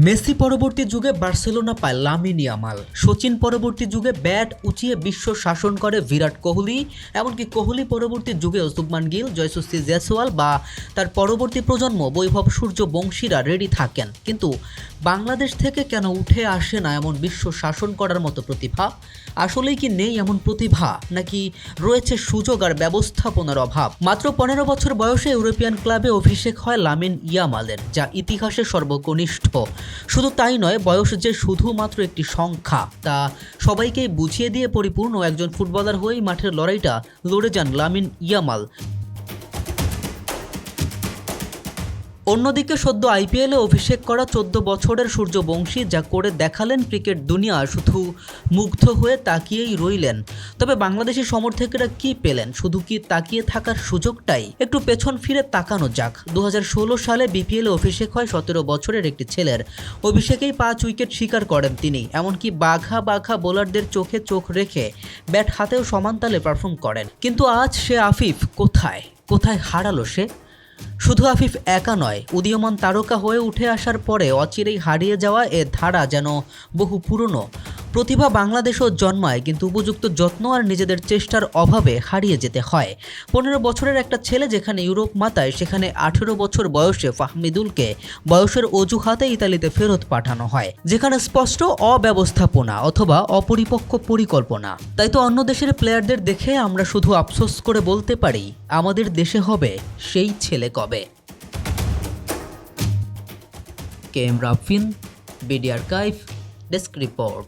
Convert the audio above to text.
Messi পরবর্তী যুগে Barcelona পায় লামিন ইয়ামাল, সচিন পরবর্তী যুগে ব্যাট উঁচিয়ে বিশ্ব শাসন করে বিরাট কোহলি, এমনকি কোহলি পরবর্তী যুগে শুভমান গিল, জয়সুসি জয়সওয়াল বা তার পরবর্তী প্রজন্ম বৈভব সূর্যবংশীরা রেডি থাকেন। কিন্তু বাংলাদেশ থেকে কেন উঠে আসে না এমন বিশ্ব শাসন করার মতো প্রতিভা? আসলেই কি নেই এমন প্রতিভা, নাকি রয়েছে সুযোগ আর ব্যবস্থাপনার অভাব? মাত্র 15 বছর বয়সে ইউরোপিয়ান ক্লাবে অভিষেক হয় লামিন ইয়ামালের, যা ইতিহাসে সর্বকনিষ্ঠ। শুধু তাই নয়, বয়স যে শুধুমাত্র একটি সংখ্যা তা সবাইকেই বুঝিয়ে দিয়ে পরিপূর্ণ একজন ফুটবলার হয়েই মাঠের লড়াইটা লড়ে যান লামিন ইয়ামাল। অন্যদিকে সদ্য আইপিএলে অভিষেক করা 14 বছরের সূর্যবংশী যা করে দেখালেন, ক্রিকেট দুনিয়া শুধু মুগ্ধ হয়ে তাকিয়েই রইলেন। তবে বাংলাদেশি সমর্থকেরা কি পেলেন? শুধু কি তাকিয়ে থাকার সুযোগটাই? একটু পেছন ফিরে তাকানো যাক। 2016 সালে বিপিএলে অভিষেক হয় 17 বছরের একটি ছেলের। অভিষেকেই 5 উইকেট শিকার করেন তিনি, এমনকি বাঘা বাঘা বোলারদের চোখে চোখ রেখে ব্যাট হাতেও সমানতালে পারফর্ম করেন। কিন্তু আজ সে আফিফ কোথায়? কোথায় হারালো সে? শুধু আফিফ একা নয়, উদীয়মান তারকা হয়ে উঠে আসার পরে অচিরেই হারিয়ে যাওয়া এ ধারা যেন বহু পুরনো। প্রতিভা বাংলাদেশও জন্মায়, কিন্তু উপযুক্ত যত্ন আর নিজেদের চেষ্টার অভাবে হারিয়ে যেতে হয়। 15 বছরের একটা ছেলে যেখানে ইউরোপ মাতায়, সেখানে 18 বছর বয়সে ফাহমিদুলকে বয়সের অজুহাতে ইতালিতে ফেরত পাঠানো হয়, যেখানে স্পষ্ট অব্যবস্থাপনা অথবা অপরিপক্ক পরিকল্পনা। তাই তো অন্য দেশের প্লেয়ারদের দেখে আমরা শুধু আফসোস করে বলতে পারি, আমাদের দেশে হবে সেই ছেলে কবে। K M Rafin, BD archive, desk report.